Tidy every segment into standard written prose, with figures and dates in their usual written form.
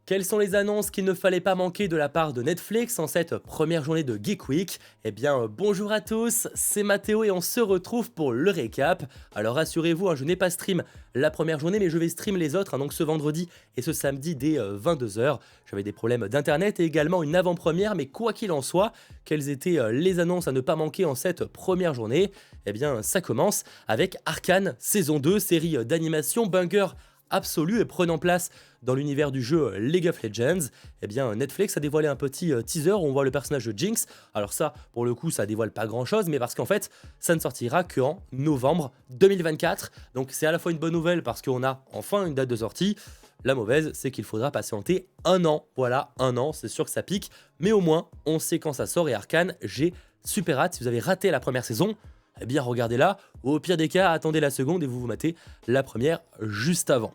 Quelles sont les annonces qu'il ne fallait pas manquer de la part de Netflix en cette première journée de Geek Week? Eh bien, bonjour à tous, c'est Mathéo et on se retrouve pour le récap. Alors rassurez-vous, je n'ai pas stream la première journée, mais je vais stream les autres, donc ce vendredi et ce samedi dès 22h. J'avais des problèmes d'internet et également une avant-première, mais quoi qu'il en soit, quelles étaient les annonces à ne pas manquer en cette première journée? Eh bien, ça commence avec Arcane saison 2, série d'animation banger absolue et prenant place dans l'univers du jeu League of Legends. Eh bien, Netflix a dévoilé un petit teaser où on voit le personnage de Jinx. Alors ça, pour le coup, ça dévoile pas grand-chose, mais parce qu'en fait, ça ne sortira qu'en novembre 2024. Donc c'est à la fois une bonne nouvelle parce qu'on a enfin une date de sortie. La mauvaise, c'est qu'il faudra patienter un an. Voilà, un an, c'est sûr que ça pique, mais au moins, on sait quand ça sort. Et Arcane, j'ai super hâte. Si vous avez raté la première saison, eh bien regardez-la, ou au pire des cas, attendez la seconde et vous matez la première juste avant.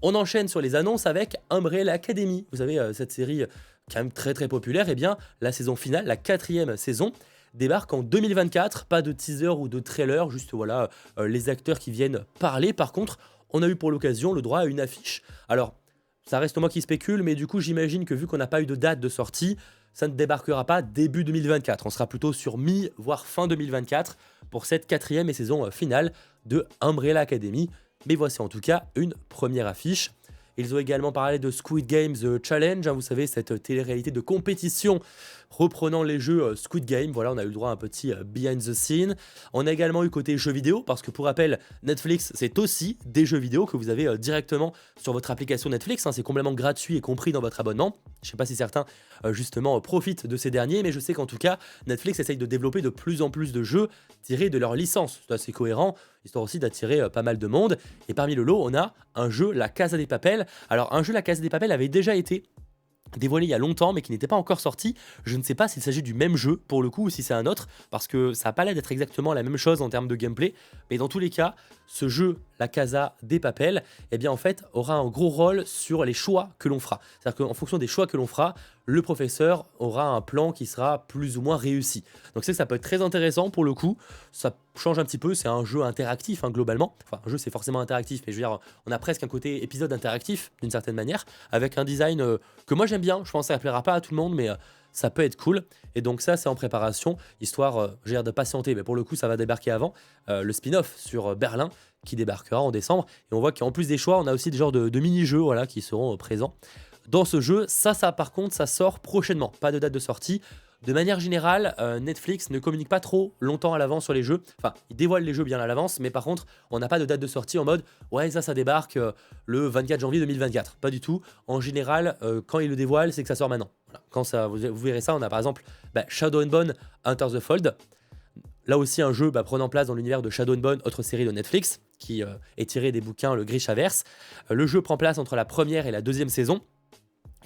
On enchaîne sur les annonces avec Umbrella Academy. Vous savez, cette série quand même très très populaire, eh bien la saison finale, la 4e saison, débarque en 2024. Pas de teaser ou de trailer, juste voilà, les acteurs qui viennent parler. Par contre, on a eu pour l'occasion le droit à une affiche. Alors, ça reste moi qui spécule, mais du coup j'imagine que vu qu'on n'a pas eu de date de sortie, ça ne débarquera pas début 2024. On sera plutôt sur mi, voire fin 2024 pour cette 4e et saison finale de Umbrella Academy. Mais voici en tout cas une première affiche. Ils ont également parlé de Squid Game The Challenge, vous savez, cette télé-réalité de compétition reprenant les jeux Squid Game. Voilà, on a eu le droit à un petit behind the scene. On a également eu côté jeux vidéo, parce que pour rappel, Netflix, c'est aussi des jeux vidéo que vous avez directement sur votre application Netflix. C'est complètement gratuit et compris dans votre abonnement. Je ne sais pas si certains, justement, profitent de ces derniers, mais je sais qu'en tout cas, Netflix essaye de développer de plus en plus de jeux tirés de leur licence. C'est assez cohérent, histoire aussi d'attirer pas mal de monde. Et parmi le lot, on a un jeu, La Casa de Papel. Alors, un jeu, La Casa de Papel, avait déjà été dévoilé il y a longtemps mais qui n'était pas encore sorti. Je ne sais pas s'il s'agit du même jeu pour le coup ou si c'est un autre, parce que ça n'a pas l'air d'être exactement la même chose en termes de gameplay, mais dans tous les cas, ce jeu, La Casa des Papel, eh bien en fait aura un gros rôle sur les choix que l'on fera. C'est-à-dire qu'en fonction des choix que l'on fera, le professeur aura un plan qui sera plus ou moins réussi. Donc ça peut être très intéressant pour le coup, ça change un petit peu, c'est un jeu interactif globalement. Enfin, un jeu c'est forcément interactif, mais je veux dire, on a presque un côté épisode interactif d'une certaine manière, avec un design que moi j'aime bien. Je pense que ça ne plaira pas à tout le monde, mais ça peut être cool. Et donc ça, c'est en préparation, histoire, j'ai l'air de patienter, mais pour le coup, ça va débarquer avant. Le spin-off sur Berlin, qui débarquera en décembre. Et on voit qu'en plus des choix, on a aussi des genres de mini-jeux voilà, qui seront présents dans ce jeu. Ça par contre, ça sort prochainement. Pas de date de sortie. De manière générale, Netflix ne communique pas trop longtemps à l'avance sur les jeux. Enfin, ils dévoilent les jeux bien à l'avance, mais par contre, on n'a pas de date de sortie en mode « ouais, ça débarque le 24 janvier 2024 ». Pas du tout. En général, quand ils le dévoilent, c'est que ça sort maintenant. Voilà. Quand ça, vous verrez ça, on a par exemple Shadow and Bone, Enter the Fold. Là aussi, un jeu prenant place dans l'univers de Shadow and Bone, autre série de Netflix, qui est tirée des bouquins Le Grishaverse. Le jeu prend place entre la première et la 2e saison.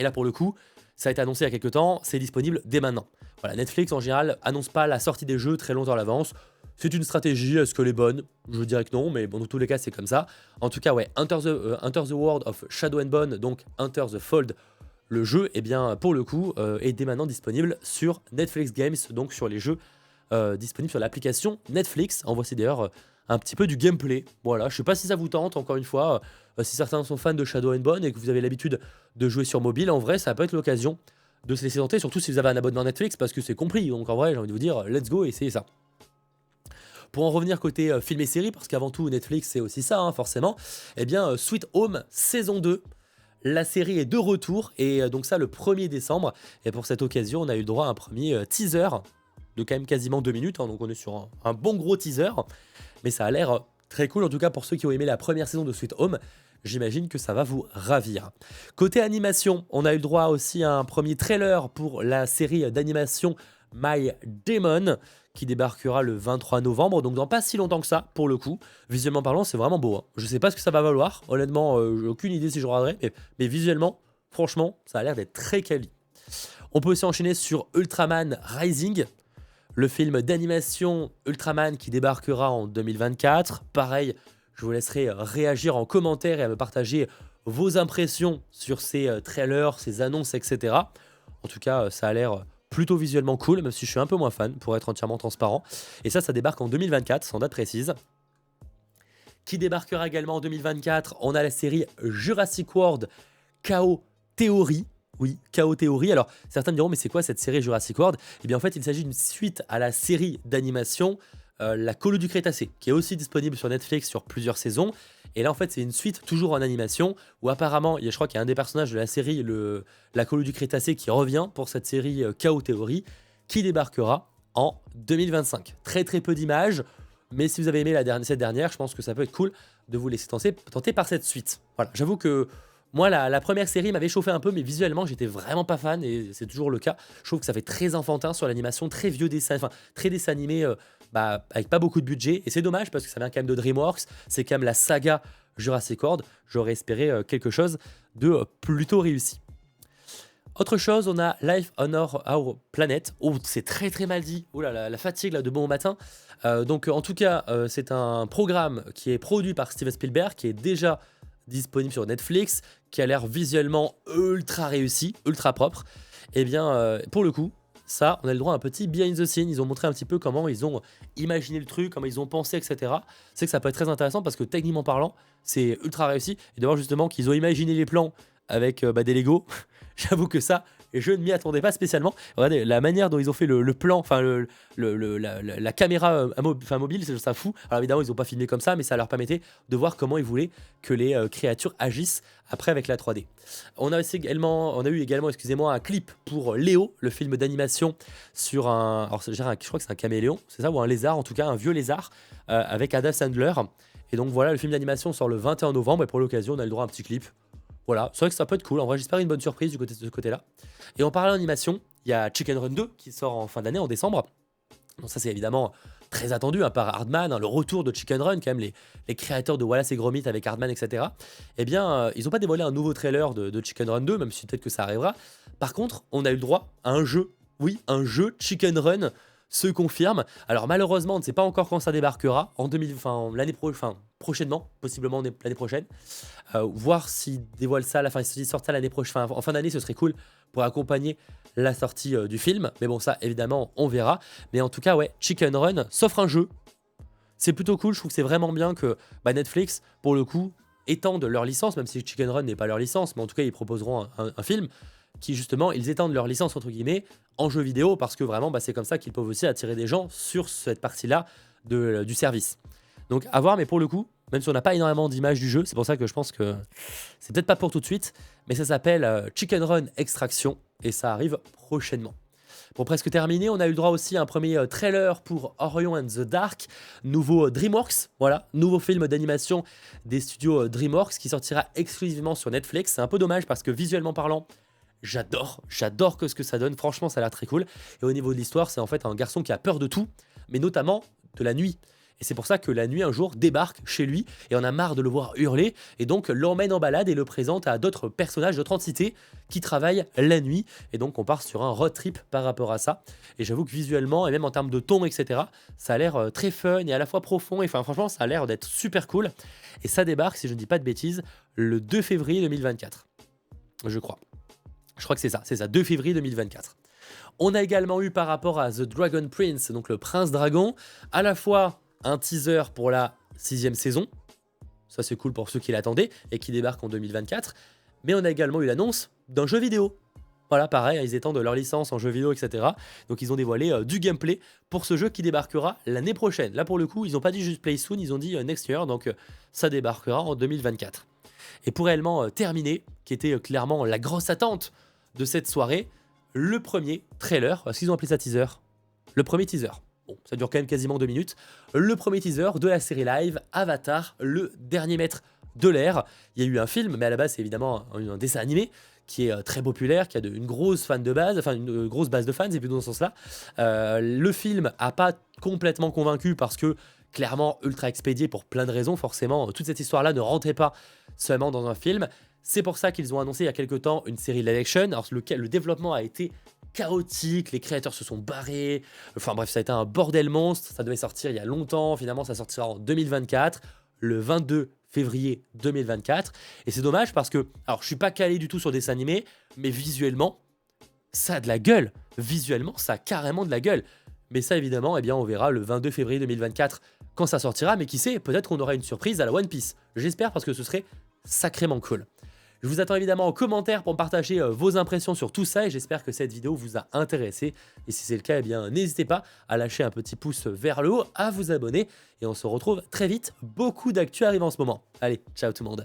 Et là, pour le coup, ça a été annoncé il y a quelques temps, c'est disponible dès maintenant. Voilà, Netflix, en général, annonce pas la sortie des jeux très longtemps à l'avance. C'est une stratégie, est-ce qu'elle est bonne? Je dirais que non, mais bon, dans tous les cas, c'est comme ça. En tout cas, ouais, Enter the World of Shadow and Bone, donc Enter the Fold, le jeu, eh bien, pour le coup, est dès maintenant disponible sur Netflix Games, donc sur les jeux disponibles sur l'application Netflix. En voici d'ailleurs un petit peu du gameplay. Voilà, je sais pas si ça vous tente, encore une fois, si certains sont fans de Shadow and Bone et que vous avez l'habitude de jouer sur mobile, en vrai, ça peut être l'occasion de se laisser tenter, surtout si vous avez un abonnement Netflix, parce que c'est compris. Donc en vrai, j'ai envie de vous dire, let's go, essayez ça. Pour en revenir côté film et série, parce qu'avant tout, Netflix, c'est aussi ça, forcément, eh bien, Sweet Home, saison 2, la série est de retour, et donc ça, le 1er décembre. Et pour cette occasion, on a eu le droit à un premier teaser de quand même quasiment 2 minutes, donc on est sur un bon gros teaser, mais ça a l'air très cool, en tout cas pour ceux qui ont aimé la première saison de Sweet Home. J'imagine que ça va vous ravir. Côté animation, on a eu le droit aussi à un premier trailer pour la série d'animation My Demon, qui débarquera le 23 novembre, donc dans pas si longtemps que ça, pour le coup. Visuellement parlant, c'est vraiment beau. Je sais pas ce que ça va valoir, honnêtement, j'ai aucune idée si je regarderai, mais visuellement, franchement, ça a l'air d'être très quali. On peut aussi enchaîner sur Ultraman Rising, le film d'animation Ultraman qui débarquera en 2024. Pareil, je vous laisserai réagir en commentaire et à me partager vos impressions sur ces trailers, ces annonces, etc. En tout cas, ça a l'air plutôt visuellement cool, même si je suis un peu moins fan, pour être entièrement transparent. Et ça débarque en 2024, sans date précise. Qui débarquera également en 2024, on a la série Jurassic World Chaos Theory. Oui, Chaos Theory. Alors, certains me diront, mais c'est quoi cette série Jurassic World? Eh bien, en fait, il s'agit d'une suite à la série d'animation La Colo du Crétacé, qui est aussi disponible sur Netflix sur plusieurs saisons. Et là, en fait, c'est une suite toujours en animation, où apparemment, je crois qu'il y a un des personnages de la série, La Colo du Crétacé, qui revient pour cette série Chaos Theory, qui débarquera en 2025. Très très peu d'images, mais si vous avez aimé cette dernière, je pense que ça peut être cool de vous laisser tenter par cette suite. Voilà, j'avoue que moi, la première série m'avait chauffé un peu, mais visuellement, j'étais vraiment pas fan, et c'est toujours le cas. Je trouve que ça fait très enfantin sur l'animation, très vieux dessin, enfin, très dessin animé, avec pas beaucoup de budget. Et c'est dommage, parce que ça vient quand même de DreamWorks, c'est quand même la saga Jurassic World. J'aurais espéré quelque chose de plutôt réussi. Autre chose, on a Life on Our Planet. Oh, c'est très très mal dit. Oh là là, la fatigue là, de bon matin. Donc en tout cas, c'est un programme qui est produit par Steven Spielberg, qui est déjà disponible sur Netflix, qui a l'air visuellement ultra réussi, ultra propre. Et bien, pour le coup, ça, on a le droit à un petit behind the scene. Ils ont montré un petit peu comment ils ont imaginé le truc, comment ils ont pensé, etc. C'est que ça peut être très intéressant parce que techniquement parlant, c'est ultra réussi. Et de voir justement qu'ils ont imaginé les plans avec des Lego. J'avoue que ça, je ne m'y attendais pas spécialement. Regardez la manière dont ils ont fait le plan, enfin la caméra mobile, c'est ça fou. Alors évidemment, ils n'ont pas filmé comme ça, mais ça leur permettait de voir comment ils voulaient que les créatures agissent après avec la 3D. On a eu également, excusez-moi, un clip pour Léo, le film d'animation sur alors je crois que c'est un caméléon, c'est ça, ou un lézard, en tout cas un vieux lézard, avec Adam Sandler. Et donc voilà, le film d'animation sort le 21 novembre, et pour l'occasion, on a le droit à un petit clip. Voilà, c'est vrai que ça peut être cool. En vrai, j'espère une bonne surprise de ce côté-là. Et en parlant d'animation, il y a Chicken Run 2 qui sort en fin d'année, en décembre. Donc ça, c'est évidemment très attendu par Hardman, le retour de Chicken Run, quand même les créateurs de Wallace et Gromit avec Hardman, etc. Eh bien, ils n'ont pas dévoilé un nouveau trailer de Chicken Run 2, même si peut-être que ça arrivera. Par contre, on a eu le droit à un jeu. Oui, un jeu Chicken Run se confirme. Alors malheureusement, on ne sait pas encore quand ça débarquera, prochainement, possiblement l'année prochaine. Voir s'ils dévoilent ça, s'ils sortent ça l'année prochaine, en fin d'année, ce serait cool pour accompagner la sortie du film. Mais bon, ça, évidemment, on verra. Mais en tout cas, ouais, Chicken Run s'offre un jeu. C'est plutôt cool, je trouve que c'est vraiment bien que Netflix, pour le coup, étendent leur licence, même si Chicken Run n'est pas leur licence, mais en tout cas, ils proposeront un film qui, justement, ils étendent leur licence, entre guillemets, en jeu vidéo, parce que vraiment, c'est comme ça qu'ils peuvent aussi attirer des gens sur cette partie-là du service. Donc, à voir, mais pour le coup, même si on n'a pas énormément d'images du jeu, c'est pour ça que je pense que c'est peut-être pas pour tout de suite, mais ça s'appelle Chicken Run Extraction, et ça arrive prochainement. Pour presque terminer, on a eu le droit aussi à un premier trailer pour Orion and the Dark, nouveau DreamWorks, voilà, nouveau film d'animation des studios DreamWorks qui sortira exclusivement sur Netflix. C'est un peu dommage parce que visuellement parlant, j'adore ce que ça donne, franchement ça a l'air très cool. Et au niveau de l'histoire, c'est en fait un garçon qui a peur de tout, mais notamment de la nuit. Et c'est pour ça que la nuit, un jour, débarque chez lui et on a marre de le voir hurler. Et donc l'emmène en balade et le présente à d'autres personnages, d'autres entités qui travaillent la nuit. Et donc on part sur un road trip par rapport à ça. Et j'avoue que visuellement, et même en termes de ton, etc., ça a l'air très fun et à la fois profond. Et enfin franchement, ça a l'air d'être super cool. Et ça débarque, si je ne dis pas de bêtises, le 2 février 2024. Je crois. Je crois que c'est ça, 2 février 2024. On a également eu par rapport à The Dragon Prince, donc le prince dragon, à la fois un teaser pour la 6e saison, ça c'est cool pour ceux qui l'attendaient et qui débarquent en 2024, mais on a également eu l'annonce d'un jeu vidéo. Voilà, pareil, ils étendent leur licence en jeu vidéo, etc. Donc ils ont dévoilé du gameplay pour ce jeu qui débarquera l'année prochaine. Là pour le coup, ils n'ont pas dit juste play soon, ils ont dit next year, donc ça débarquera en 2024. Et pour réellement terminer, qui était clairement la grosse attente de cette soirée, le premier trailer, est-ce qu'ils ont appelé ça teaser? Le premier teaser. Bon, ça dure quand même quasiment 2 minutes. Le premier teaser de la série live Avatar, le dernier maître de l'air. Il y a eu un film, mais à la base, c'est évidemment un dessin animé qui est très populaire, qui a une grosse une grosse base de fans, et plutôt dans ce sens-là. Le film n'a pas complètement convaincu parce que, clairement, ultra expédié pour plein de raisons. Forcément, toute cette histoire-là ne rentrait pas seulement dans un film. C'est pour ça qu'ils ont annoncé il y a quelques temps une série live action. Alors, le développement a été chaotique, les créateurs se sont barrés, enfin bref, ça a été un bordel monstre, ça devait sortir il y a longtemps, finalement ça sortira en 2024, le 22 février 2024, et c'est dommage parce que, alors je suis pas calé du tout sur des animés, mais visuellement, ça a de la gueule, visuellement ça a carrément de la gueule, mais ça évidemment, eh bien, on verra le 22 février 2024 quand ça sortira, mais qui sait, peut-être qu'on aura une surprise à la One Piece, j'espère parce que ce serait sacrément cool. Je vous attends évidemment en commentaire pour me partager vos impressions sur tout ça et j'espère que cette vidéo vous a intéressé. Et si c'est le cas, eh bien n'hésitez pas à lâcher un petit pouce vers le haut, à vous abonner et on se retrouve très vite. Beaucoup d'actu arrive en ce moment. Allez, ciao tout le monde.